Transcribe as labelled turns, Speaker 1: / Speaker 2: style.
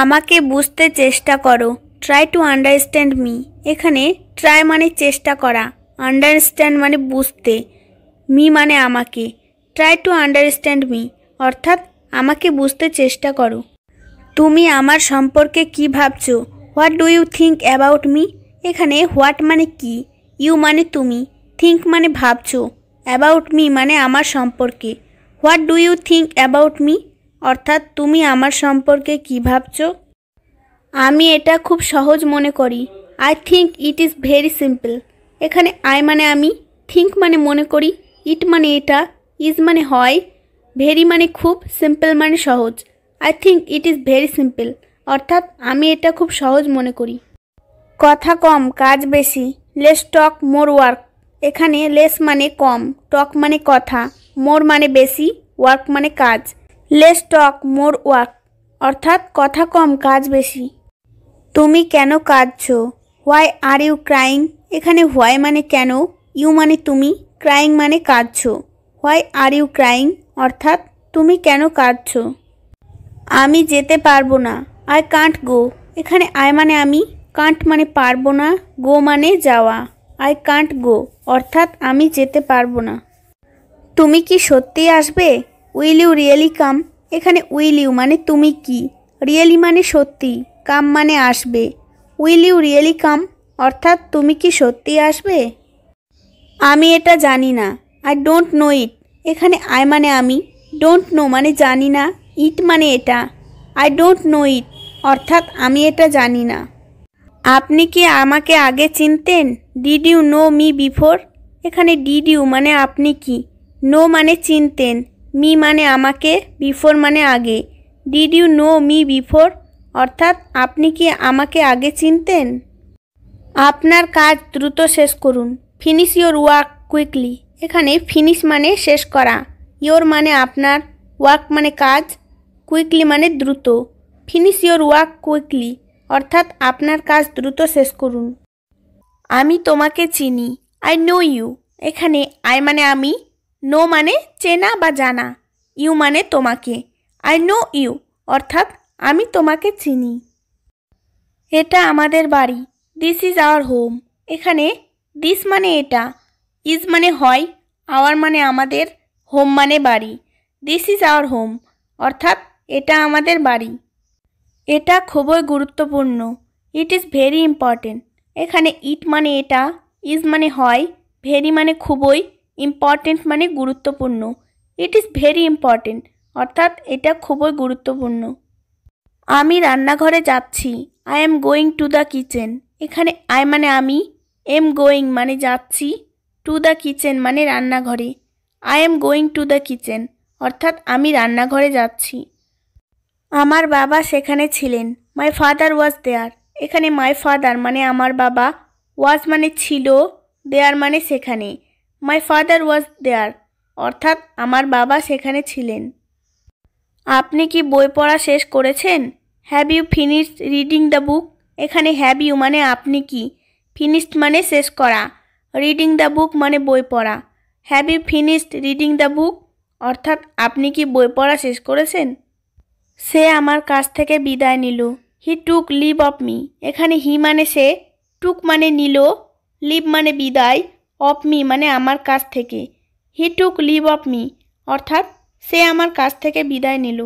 Speaker 1: আমাকে বুঝতে চেষ্টা করো। Try to understand me. এখানে ট্রাই মানে চেষ্টা করা, আন্ডারস্ট্যান্ড মানে বুঝতে, মি মানে আমাকে। ট্রাই টু আন্ডারস্ট্যান্ড মি অর্থাৎ আমাকে বুঝতে চেষ্টা করো। তুমি আমার সম্পর্কে কি ভাবছো? What do you think about me. এখানে হোয়াট মানে কি, ইউ মানে তুমি, থিঙ্ক মানে ভাবছো, অ্যাবাউট মি মানে আমার সম্পর্কে। What do you think about me অর্থাৎ তুমি আমার সম্পর্কে কি ভাবছো। আমি এটা খুব সহজ মনে করি। I think it is very simple. এখানে আই মানে আমি, থিঙ্ক মানে মনে করি, ইট মানে এটা, ইজ মানে হয়, ভেরি মানে খুব, সিম্পল মানে সহজ। I think it is very simple অর্থাৎ আমি এটা খুব সহজ মনে করি। কথা কম কাজ বেশি। Less talk more work. এখানে লেস মানে কম, টক মানে কথা, মোর মানে বেশি, ওয়ার্ক মানে কাজ। লেস টক মোর ওয়ার্ক অর্থাৎ কথা কম কাজ বেশি। তুমি কেন কাঁদছো? Why are you crying. এখানে হোয়াই মানে কেন, ইউ মানে তুমি, ক্রাইং মানে কাঁদছো। হোয়াই আর ইউ ক্রাইং অর্থাৎ তুমি কেন কাঁদছো। আমি যেতে পারবো না। আই কান্ট গো। এখানে আই মানে আমি, কান্ট মানে পারবো না, গো মানে যাওয়া। আই কান্ট গো অর্থাৎ আমি যেতে পারবো না। তুমি কি সত্যিই আসবে? উইল ইউ রিয়েলি কাম। এখানে উইল ইউ মানে তুমি কি, রিয়েলি মানে সত্যি, কাম মানে আসবে। উইল ইউ রিয়েলি কাম অর্থাৎ তুমি কি সত্যিই আসবে। আমি এটা জানি না। আই ডোন্ট নো ইট। এখানে আই মানে আমি, ডোন্ট নো মানে জানি না, ইট মানে এটা। আই ডোন্ট নো ইট অর্থাৎ আমি এটা জানি না। আপনি কি আমাকে আগে চিনতেন? Did you know me before. এখানে ডিড ইউ মানে আপনি কি, নো মানে চিনতেন, মি মানে আমাকে, বিফোর মানে আগে। Did you know me before অর্থাৎ আপনি কি আমাকে আগে চিনতেন। আপনার কাজ দ্রুত শেষ করুন। Finish your work quickly. এখানে ফিনিশ মানে শেষ করা, ইয়োর মানে আপনার, ওয়ার্ক মানে কাজ, কুইকলি মানে দ্রুত। ফিনিশ ইয়োর ওয়ার্ক কুইকলি অর্থাৎ আপনার কাজ দ্রুত শেষ করুন। আমি তোমাকে চিনি। I know you. এখানে আই মানে আমি, নো মানে চেনা বা জানা, ইউ মানে তোমাকে। আই নো ইউ অর্থাৎ আমি তোমাকে চিনি। এটা আমাদের বাড়ি। This is our home. এখানে দিস মানে এটা, ইজ মানে হয়, আওয়ার মানে আমাদের, হোম মানে বাড়ি। দিস ইজ আওয়ার হোম অর্থাৎ এটা আমাদের বাড়ি। এটা খুবই গুরুত্বপূর্ণ। It is very important. এখানে ইট মানে এটা, ইজ মানে হয়, ভেরি মানে খুবই, ইম্পর্টেন্ট মানে গুরুত্বপূর্ণ। ইট ইজ ভেরি ইম্পর্টেন্ট অর্থাৎ এটা খুবই গুরুত্বপূর্ণ। আমি রান্নাঘরে যাচ্ছি। I am going to the kitchen. এখানে আই মানে আমি, এম গোয়িং মানে যাচ্ছি, টু দ্য কিচেন মানে রান্নাঘরে। I am going to the kitchen অর্থাৎ আমি রান্নাঘরে যাচ্ছি। আমার বাবা সেখানে ছিলেন। মাই ফাদার ওয়াজ দেয়ার। এখানে মাই ফাদার মানে আমার বাবা, ওয়াজ মানে ছিল, দেয়ার মানে সেখানে। মাই ফাদার ওয়াজ দেয়ার অর্থাৎ আমার বাবা সেখানে ছিলেন। আপনি কি বই পড়া শেষ করেছেন? Have you finished reading the book. এখানে হ্যাভ ইউ মানে আপনি কি, ফিনিশড মানে শেষ করা, রিডিং দ্য বুক মানে বই পড়া। Have you finished reading the book অর্থাৎ আপনি কি বই পড়া শেষ করেছেন। সে আমার কাছ থেকে বিদায় নিল। হি টুক লিভ অফ মি। এখানে হি মানে সে, টুক মানে নিল, লিভ মানে বিদায়, অফ মি মানে আমার কাছ থেকে। হি টুক লিভ অফ মি অর্থাৎ সে আমার কাছ থেকে বিদায় নিল।